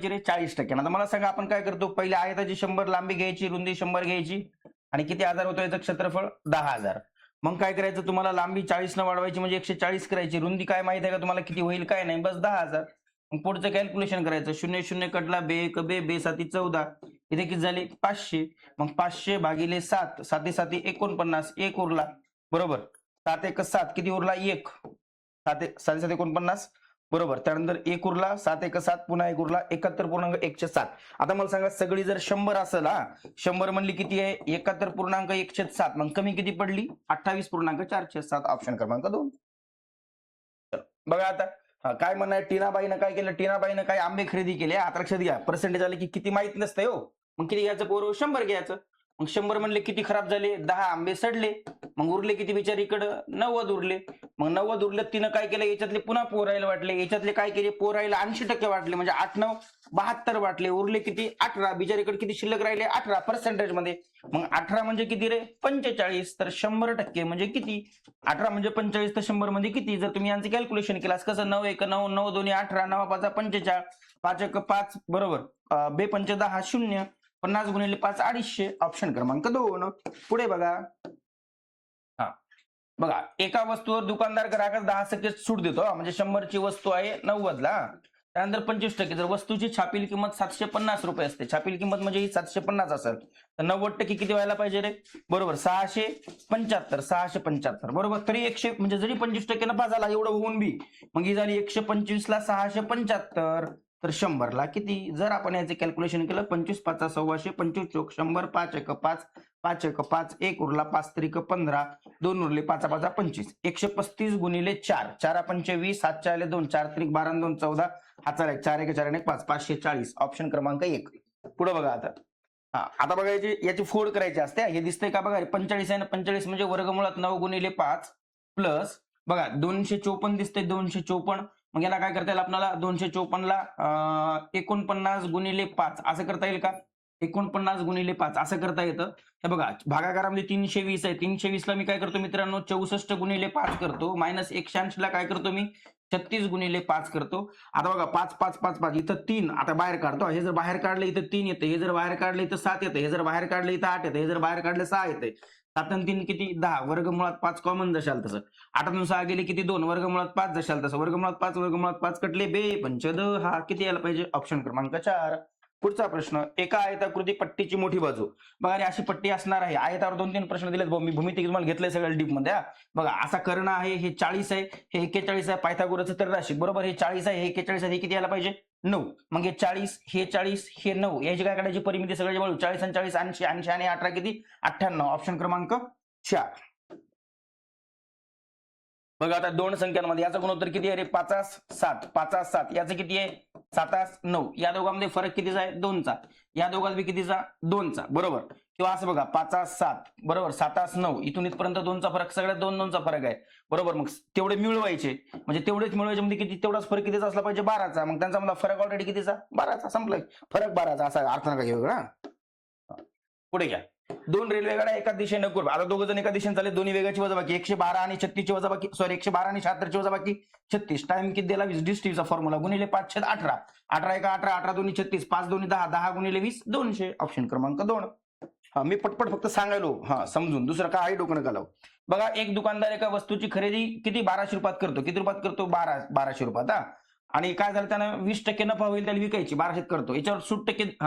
वाढवायची रे 40%. आता मला सांगा आपण काय करतो, पहिले आयताची 100 लांबी घ्यायची, रुंदी 100 घ्यायची आणि किती आजार होतो याचं क्षेत्रफळ 10,000. मग काय करायचं, तुम्हाला लांबी 40 न वाढवायची म्हणजे 140 करायची, रुंदी काय माहिती आहे का तुम्हाला किती होईल, काय नाही, बस 10,000. मग पुढचं कॅल्क्युलेशन करायचं, 0 0 कटला बे एक बे बे 7 14, इथे किती झाले 500. मग 500 भागिले 7, 7 7 49, 1 उरला बरोबर. 7 1 7 किती उरला 1, 7 7 7 49 बरोबर. त्यानंतर 1 उरला, 7 1 7 पुन्हा 1 उरला, 71.107. आता मला सांगा सगळी जर 100 असेल, 100 म्हणली किती आहे 71.107, मग कमी किती पडली 28.407. ऑप्शन क्रमांक 2. बघा आता काय म्हणणं आहे, टीनाबाईनं काय केलं, टीनाबाईनं काय आंबे खरेदी केले. आता लक्षात घ्या, पर्सेंटेज आले की किती माहित नसतंय हो. मग किती घ्यायचं पोरं, 100 घ्यायचं. मग 100 म्हणले किती खराब झाले, 10 आंबे सडले. मग उरले किती बिचारीकडं 90 उरले. मग 90 उरले, तिनं काय केलं, याच्यातले पुन्हा पोरायला वाटले, याच्यातले काय केले पोरायला 80% वाटले, म्हणजे 8 9 72 वाटले. उरले किती 18, बिचारीकडे किती शिल्लक राहिले 18 पर्सेंटेज मध्ये. मग 18 म्हणजे किती रे 45, तर 100% म्हणजे किती, 18 म्हणजे 45 तर 100 म्हणजे किती. जर तुम्ही यांचं कॅल्क्युलेशन केलं कसं, 9 1 9 9 2 18 9 5 45, 5 1 5 बरोबर, बे 5 10 0, 50 गुणिले 5 250. ऑप्शन क्रमांक 2. पुढे बघा, बघा एका वस्तूवर दुकानदार ग्राहकास 10% सूट देतो, म्हणजे 100 ची वस्तू आहे 90 ला. त्यानंतर 25%, जर वस्तूची छापील किंमत 750 रुपये असते, छापील किंमत म्हणजे ही 750 असेल, तर 90% किती व्हायला पाहिजे रे, बरोबर 675, 675 बरोबर. तरी 100 म्हणजे जरी 25% नफा झाला एवढं होऊन बी, मग ही झाली 125 ला 675, तर 100 ला किती. जर आपण याचे कॅल्क्युलेशन केलं, 25 5 1600, 25 चोक 100, 5 1 5 5 1 5, 1 उरला, 5 3 15, 2 उरले, 5 5 25, 135 गुणिले 4, 4 5 20, 7 4 2, 4 3 12 2 14, हाचा 1 4 1 4 1 5, 540. ऑप्शन क्रमांक 1. पुढे बघा आता, आता बघायची याची फोड करायची असते. हे दिसतंय का बघा, 45 आहे ना, 45 म्हणजे वर्गमुळात 9 गुणिले 5 प्लस बघा 254 दिसतंय, 254. मग याला काय करता येईल आपल्याला, 254 ला 49 गुणिले 5 असं करता येईल का, 49 गुणिले 5 असं करता येतं. हे बघा भागाकारामध्ये 320 आहे, 320 ला मी काय करतो मित्रांनो 64 गुणिले 5 करतो, मायनस 180 ला काय करतो मी 36 गुणिले 5 करतो. आता बघा 5 5 5 5, इथं 3 आता बाहेर काढतो, हे जर बाहेर काढलं इथं 3 येते, हे जर बाहेर काढलं इथं 7 येते, हे जर बाहेर काढलं इथं 8 येते, हे जर बाहेर काढलं 6 येते. 7 आणि 3 किती 10, वर्गमुळात 5 कॉमन जशाल तसं. 8 आणि 6 गेले किती 2, वर्गमुळात 5 जशाल तसं, वर्गमुळात 5 वर्गमुळात 5 कटले बे 5 हा किती यायला पाहिजे, ऑप्शन क्रमांक 4. पुढचा प्रश्न, एका आयताकृती पट्टीची मोठी बाजू, बघा अशी पट्टी असणार आहे. आयतावर 2-3 प्रश्न दिलेत, मी भूमिती तुम्हाला घेतलंय सगळं डीप मध्ये. बघा असा कर्ण आहे, हे 40 आहे, हे 41 आहे, पायथागोरसचं त्रिराशिक बरोबर, हे 40 आहे, हे 41 आहे, हे किती यायला पाहिजे 9. मग हे 40 हे 40 हे 9, याची काय काढायची परिमिती सगळ्याची बाजू, 40 आणि 40 80 80 आणि 18 किती 98. ऑप्शन क्रमांक 4. बघा आता दोन संख्यांमध्ये याचं गुणोत्तर किती आहे रे, 5 7, 5 7, याचं किती आहे 7 9, या दोघांमध्ये फरक कितीचा आहे 2चा, या दोघांमध्ये कितीचा 2चा बरोबर. किंवा असं बघा 5 7 बरोबर, 7 9, इथून इथपर्यंत 2चा फरक, सगळ्यात 2 2चा फरक आहे बरोबर. मग तेवढे मिळवायचे, म्हणजे तेवढेच मिळवायचे म्हणजे किती, तेवढाच फरक कितीचा असला पाहिजे 12चा. मग त्यांचा मला फरक ऑलरेडी कितीचा 12चा, संपलाय फरक 12चा, असा अर्थ नका घेऊ ना. पुढे घ्या, 2 रेल्वे गाड्या एका दिशेने पूर्व, आता दोघ जण एका दिशेने चालले, दोन्ही वेगाची वजाबाकी 112 आणि 36 ची वजाबाकी, सॉरी 112 आणि 76 ची वजाबाकी 36. टाइम किती दिला 20, डिस्टिव्हचा फॉर्म्युला गुणिले 5/18, 18 1 18, 18 2 36, 5 2 10, 10 गुणिले 20 200. ऑप्शन क्रमांक 2. मी पटपट फक्त सांगायलो समजून, दुसरं काही डोकं नका लावू. बघा एक दुकानदार एका वस्तूची खरेदी किती 1200 रुपयात करतो, किती रुपयात करतो 1200 रुपयात. आणि काय झालं, त्यानं 20% नफा होईल, त्याला विकायची 1200 करतो, याच्यावर 60%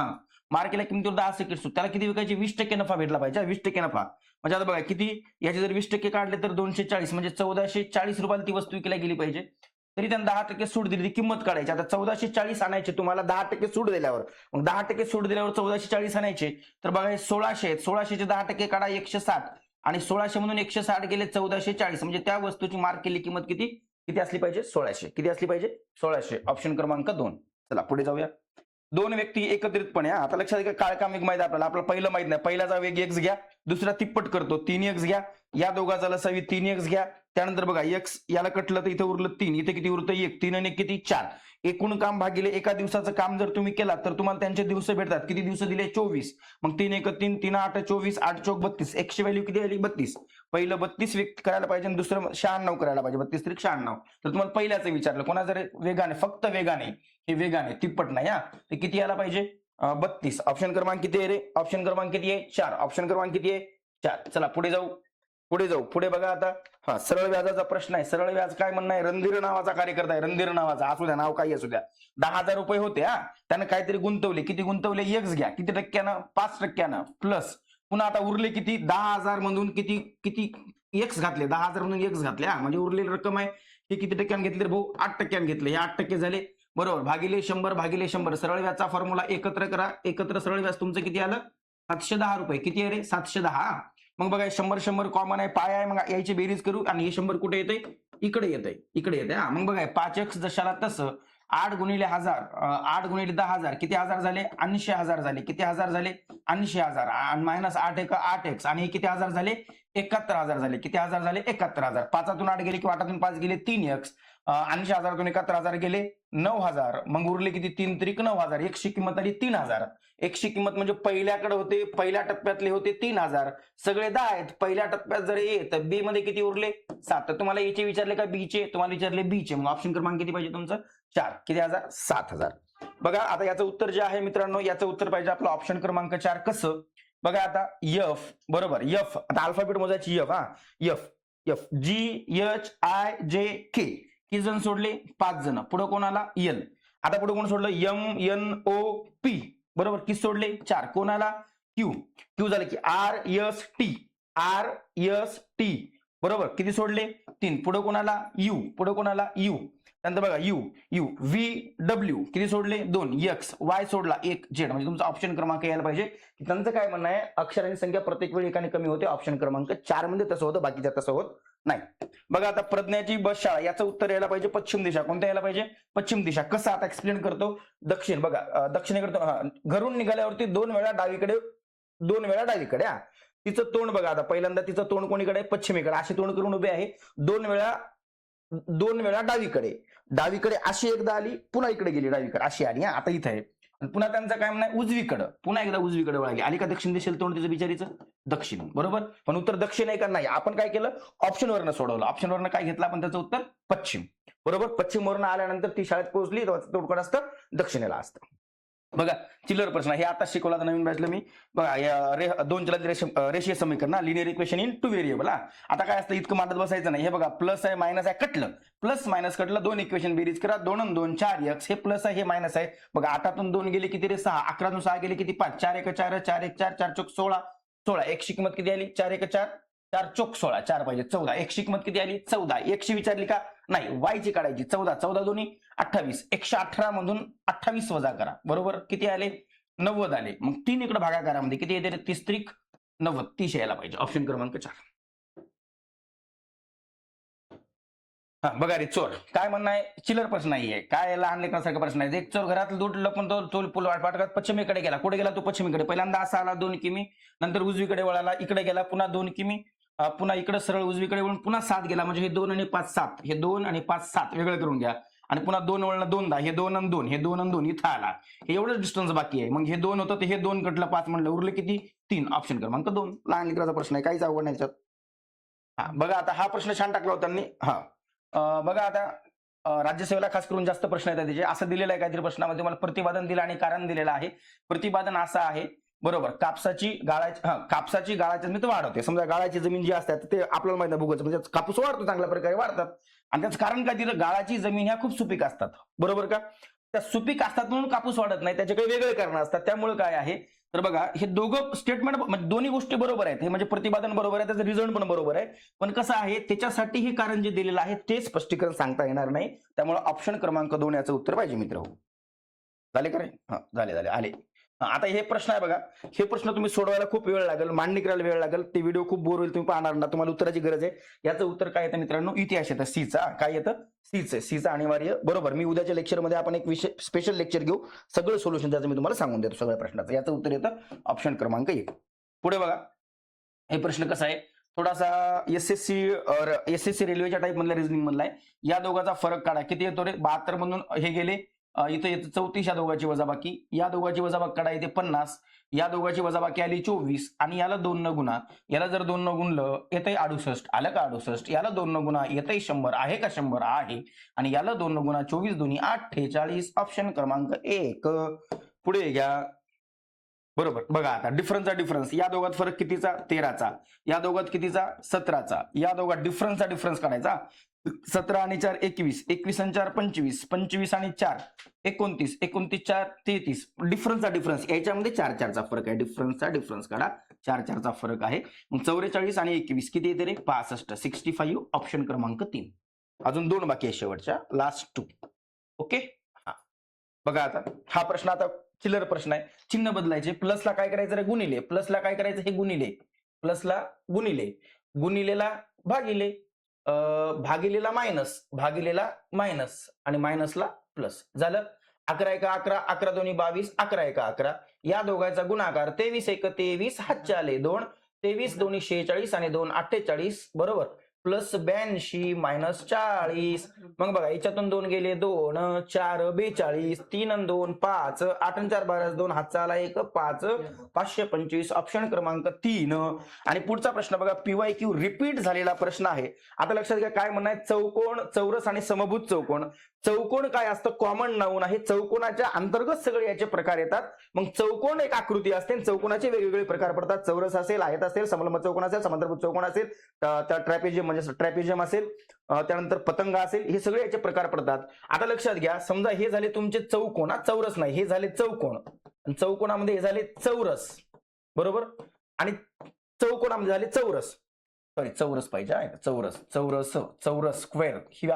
मार्केटला किमतीवर 10% सूट, त्याला किती विकायची 20% नफा भेटला पाहिजे, 20% नफा. म्हणजे आता बघा किती, याचे जर 20% काढले तर 240, म्हणजे 1440 रुपयाला ती वस्तू विकल्या गेली पाहिजे. तरी त्यांना 10% सूट दिली, ती किंमत काढायची. आता 1440 आणायचे तुम्हाला 10% सूट दिल्यावर, मग 10% सूट दिल्यावर 1440 आणायचे, तर बघा हे 1600 आहेत, 1600चे 10% काढा 160, आणि 1600 मधून 160 गेले 1440, म्हणजे त्या वस्तूची मार्क केली किंमत किती किती असली पाहिजे 1600, किती असली पाहिजे 1600. ऑप्शन क्रमांक 2. चला पुढे जाऊया. दोन व्यक्ती एकत्रितपणे, आता लक्षात घ्या काळका वेग माहिती आपल्याला, आपल्याला पहिलं माहित नाही, पहिल्याचा वेग x घ्या, दुसरा तिप्पट करतो 3x घ्या, या दोघाचा लसावी 3x घ्या. त्यानंतर बघा x याला कटलं तर इथे उरलं 3, इथे किती उरतं 1, 3 आणि 1 किती 4. एकूण काम भागिले एका दिवसाचं काम जर तुम्ही केला तर तुम्हाला त्यांचे दिवस भेटतात, किती दिवस दिले 24. मग 3 1 3, 3 8 24, 8 चौक 32, x ची व्हॅल्यू किती आली 32. पहिलं 32 व्यक्त करायला पाहिजे आणि दुसरं 96 करायला पाहिजे, 32 त्रिक 96. तर तुम्हाला पहिल्याचं विचारलं, कोणा जर वेगाने, फक्त वेगाने, हे वेगाने तिप्पट नाही हा, ते किती यायला पाहिजे 32. ऑप्शन क्रमांक किती आहे रे? ऑप्शन क्रमांक किती आहे? 4. ऑप्शन क्रमांक किती आहे? 4. चला पुढे जाऊ, पुढे बघा आता. हा, सरळ व्याजाचा प्रश्न आहे. सरळ व्याज काय म्हणणं आहे? रणधीर नावाचा कार्यकर्ता आहे, रणधीर नावाचा, असू द्या नाव काही असू द्या. 10,000 रुपये होते हा, त्यानं काहीतरी गुंतवले. किती गुंतवले? एक्स घ्या. किती टक्क्यानं? 5% प्लस. पुन्हा आता उरले किती? 10,000 मधून किती एक्स घातले? 10,000 मधून एक्स घातले हा, म्हणजे उरलेली रक्कम आहे हे किती टक्क्यानं घेतली रे भाऊ? 8% घेतले. हे 8% झाले बरोबर. भागिले 100 भागिले 100. सरळ व्याजचा फॉर्म्युला एकत्र करा. एकत्र सरळ व्याज तुमचं किती आलं? 710 रुपये. किती आहे रे? 710. मग बघा 100 कॉमन आहे, पाय आहे, मग याची बेरीज करू आणि हे 100 कुठे येते? इकडे येते हा. मग बघा 5x जशाला तसं 8 गुणिले 1000, 8 गुणिले 10,000 किती हजार झाले? 80,000 झाले. किती हजार झाले? 80,000 आणि मायनस 8 एक 8x आणि हे किती हजार झाले? 71,000 झाले. किती हजार झाले? 71,000. 5 8 गेले किंवा 8 5 गेले 3x. 80,000 71,000 गेले 9,000. मग उरले किती? 3 त्रिक 9,000. एकशे किंमत आली 3,000. एकशे किंमत म्हणजे पहिल्याकडे होते, पहिल्या टप्प्यातले होते 3,000. सगळे 10 आहेत. पहिल्या टप्प्यात जर ए तर बी मध्ये किती उरले? 7. तर तुम्हाला एचे विचारले का बीचे? तुम्हाला विचारले बीचे. मग ऑप्शन क्रमांक किती पाहिजे तुमचं? 4. किती हजार? 7,000. बघा आता याचं उत्तर जे आहे मित्रांनो, याचं उत्तर पाहिजे आपलं ऑप्शन क्रमांक 4. कसं? बघा आता एफ बरोबर. एफ आता अल्फाबेट मोजायची. एफ हा, एफ GHIJK. किती जण सोडले? 5 जण. पुढे कोणाला? एल. आता पुढे कोण सोडलं? MNOP बरोबर. किती सोडले? 4. कोणाला? क्यू झाले की RST बरोबर. किती सोडले? 3. पुढे कोणाला? यू. त्यानंतर बघा यू VW किती सोडले? 2. X Y सोडला 1 Z. म्हणजे तुमचा ऑप्शन क्रमांक यायला पाहिजे. त्यांचं काय म्हणणं आहे? अक्षरांची संख्या प्रत्येक वेळी एकाने कमी होते. ऑप्शन क्रमांक 4 मध्ये तसं होतं, बाकीच्या तसं होत नाही. बघा आता प्रज्ञाची बस शाळा, याचं उत्तर यायला पाहिजे पश्चिम दिशा. कोणत्या यायला पाहिजे? पश्चिम दिशा. कसं आता एक्सप्लेन करतो. दक्षिण बघा, दक्षिणेकडे घरून निघाल्यावरती 2 वेळा डावीकडे, 2 वेळा डावीकडे हा. तिचं तोंड बघा आता, पहिल्यांदा तिचं तोंड कोणीकडे? पश्चिमेकडे. अशी तोंड करून उभे आहे. 2 वेळा डावीकडे अशी एकदा आली, पुन्हा इकडे गेली डावीकडे, अशी आली हा. आता इथे आहे. पुन्हा त्यांचं काय म्हणणं आहे? उजवीकडे. पुन्हा एकदा उजवीकडे वळाली. आली का दक्षिण दिशेला तोंड तिचं बिचारीचं? दक्षिण बरोबर. पण उत्तर दक्षिण आहे का? नाही. आपण काय केलं? ऑप्शनवरनं सोडवलं. ऑप्शनवरनं काय घेतलं आपण? त्याचं उत्तर पश्चिम बरोबर. पश्चिमवरनं आल्यानंतर ती शाळेत पोहोचली तेव्हा तोंड असतं दक्षिणेला असतं. बघा चिल्लर प्रश्न हे आता शिकवला नवीन बॅचला मी. बघा 2 चलाची रेषीय समीकरण, लिनियर इक्वेशन इन 2 व्हेरिएबल. आता काय असतं? इतकं मांडत बसायचं नाही. हे बघा प्लस आहे मायनस आहे, कटलं. प्लस मायनस कटलं, 2 इक्वेशन बेरीज करा. 2 आणि 2 4x. हे प्लस आहे हे मायनस आहे. बघा 8 2 गेले किती रे? 6. 11 6 गेले किती? 5. 4 1 4 4 1 4 4 चौक 16. 16. एकशे किंमत किती आली? 4 1 4 4 चौक 16. 4 पाहिजे 14. एकशे किंमत किती आली? 14. एकशे विचारली का? नाही. वायची काढायची. 14 14 दोन्ही 28. 118 मधून 28 वजा करा बरोबर. किती आले? 90 आले. मग 3 इकडे भागाकारामध्ये किती येते? 30 त्रिक 90. 30 यायला पाहिजे. ऑप्शन क्रमांक 4. हा बघा रे चोर काय म्हणणं आहे? चिल्लर प्रश्न नाहीये. काय लहान लेकरांसारखा प्रश्न आहे. एक चोर घरात लुटलं पण तो चोल पूल वाटत पश्चिमेकडे गेला. कुठे गेला तो? पश्चिमेकडे. पहिल्यांदा असा आला 2 किमी, नंतर उजवीकडे वळाला, इकडे गेला, पुन्हा 2 किमी, पुन्हा इकडे सरळ उजवीकडे वळून पुन्हा 7 गेला. म्हणजे हे 2 आणि 5 7, हे 2 आणि 5 7 वेगळं करून घ्या. आणि पुन्हा 2 वळणं 2दा, हे 2 आणि 2, हे 2 आणि 2 इथं आला. हे एवढंच डिस्टन्स बाकी आहे. मग हे 2 होतं, हे 2 कटलं, 5 म्हणलं, उरले किती? 3. ऑप्शन क्रमांक 2. लहान लेकराचा प्रश्न आहे, काहीच अवघड नाही त्याच्यात. हा बघा आता हा प्रश्न छान टाकला होता त्यांनी. हा बघा आता राज्यसेवेला खास करून जास्त प्रश्न येतात त्याचे. असं दिलेलं आहे काहीतरी प्रश्नामध्ये, मला प्रतिपादन दिलं आणि कारण दिलेलं आहे. प्रतिपादन असं आहे बरोबर. कापसाची गाळाची जमीन वाढवते. समजा गाळाची जमीन जी असतात ते आपल्याला माहिती आहे भूगोल, म्हणजे कापूस वाढतो, चांगल्या प्रकारे वाढतात. आणि त्याचं कारण काय दिलं? गाळाची जमीन ह्या खूप सुपीक असतात बरोबर का? त्या सुपीक असतात म्हणून कापूस वाढत नाही, त्याचे काही वेगळे कारण असतात. त्यामुळे काय आहे तर बघा हे दोघं स्टेटमेंट म्हणजे दोन्ही गोष्टी बरोबर आहेत. हे म्हणजे प्रतिपादन बरोबर आहे, त्याचं रिझल्ट पण बरोबर आहे. पण कसं आहे त्याच्यासाठी हे कारण जे दिलेलं आहे ते स्पष्टीकरण सांगता येणार नाही. त्यामुळे ऑप्शन क्रमांक 2 याचं उत्तर पाहिजे मित्र. झाले का रे? हा झाले आले. आता हे प्रश्न आहे बघा. हे प्रश्न तुम्ही सोडवायला खूप वेळ लागेल, मांडणी करायला वेळ लागेल. ते व्हिडिओ खूप बोर होईल, तुम्ही पाहणार ना. तुम्हाला उत्तराची गरज आहे. याचं उत्तर काय येतं मित्रांनो? इतिहास येतं. सीचा काय येतं? सीचं अनिवार्य बरोबर. मी उद्याच्या लेक्चरमध्ये आपण एक विषय स्पेशल लेक्चर घेऊ, सगळं सोल्युशन त्याचं मी तुम्हाला सांगून देतो सगळ्या प्रश्नाचं. याचं उत्तर येतं ऑप्शन क्रमांक 1. पुढे बघा हे प्रश्न कसा आहे, थोडासा एसएससी रेल्वेच्या टाईप मधल्या रिझनिंग मधला आहे. या दोघांचा फरक काढा. किती येतो रे? 72 मधून हे गेले इथं येतं 34 या दोघांची वजाबाकी, या दोघांची वजाबाकी काढा येते 50, या दोघांची वजाबाकी आली 24 आणि याला 2 न गुणा, याला जर 2 न गुणलं येतंय 68, आलं का 68, याला 2 न गुणा येतंय 100, आहे का 100 आहे, आणि याला 2 न गुणा 24 दोन्ही 48, ऑप्शन क्रमांक 1. पुढे घ्या. बरोबर, बघा आता डिफरन्स, या दोघात फरक कितीचा 13चा, या दोघात कितीचा 17चा, या दोघात डिफरन्स काढायचा. 17 आणि 4 21, 21 आणि 4 25, 25 आणि 4 29, 29 4 33, डिफरन्स याच्यामध्ये 4 चा फरक आहे. डिफरन्स काढा, 4 चा फरक आहे. मग 44 आणि 21 किती येते रे 65, 65, ऑप्शन क्रमांक 3. अजून 2 बाकी आहे शेवटच्या, लास्ट 2. ओके. बघा आता हा प्रश्न आता चिल्लर प्रश्न आहे. चिन्ह बदलायचे. प्लसला काय करायचं रे गुणिले, प्लसला काय करायचं हे गुणिले, प्लसला गुणिले, गुणिलेला भागिले, भागिलेला मायनस आणि मायनसला प्लस. झालं. 11 1 11, 11 दोन्ही 22, 11 1 11, या दोघांचा गुणाकार 23 1 23, हातचे आले 2, 23 दोन्ही 46 आणि 2 48, बरोबर, प्लस 82 मायनस 40. मग बघा याच्यातून 2 गेले 2, 4 42, 3 आणि 2 5, 8 आणि 4 12, 2 हातचा आला 1 5, 525, ऑप्शन क्रमांक 3. आणि पुढचा प्रश्न बघा, PYQ रिपीट झालेला प्रश्न आहे. आता लक्षात घ्या काय म्हणणं आहे, चौकोन, चौरस आणि समभुज चौकोन. चौकोन काय असतं, कॉमन नाऊन आहे. चौकोनाच्या अंतर्गत सगळे याचे प्रकार येतात. मग चौकोन एक आकृती असते, चौकोनाचे वेगवेगळे प्रकार पडतात. चौरस असेल, आयत असेल, समलंब चौकोन असेल, समांतरभुज चौकोन असेल, त्या ट्रॅपेजियम असेल, त्यानंतर पतंग असेल, हे सगळे याचे प्रकार पडतात. आता लक्षात घ्या, समजा हे झाले तुमचे चौकोन, चौरस नाही, हे झाले चौकोन, चौकोनामध्ये हे झाले चौरस, बरोबर, आणि चौकोनामध्ये झाले चौरस, चौरस पाहिजे, चौरस स्क्वेअर ही.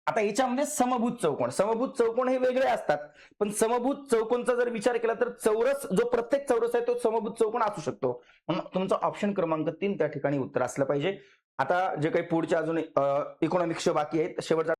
आता याच्यामध्ये समभुज चौकोन हे वेगळे असतात, पण समभुज चौकोनचा जर विचार केला तर चौरस, जो प्रत्येक चौरस आहे तो समभुज चौकोन असू शकतो. म्हणून तुमचा ऑप्शन क्रमांक 3 त्या ठिकाणी उत्तर असलं पाहिजे. आता जे काही पुढचे अजून इकॉनॉमिक्स बाकी आहेत, शेवटचा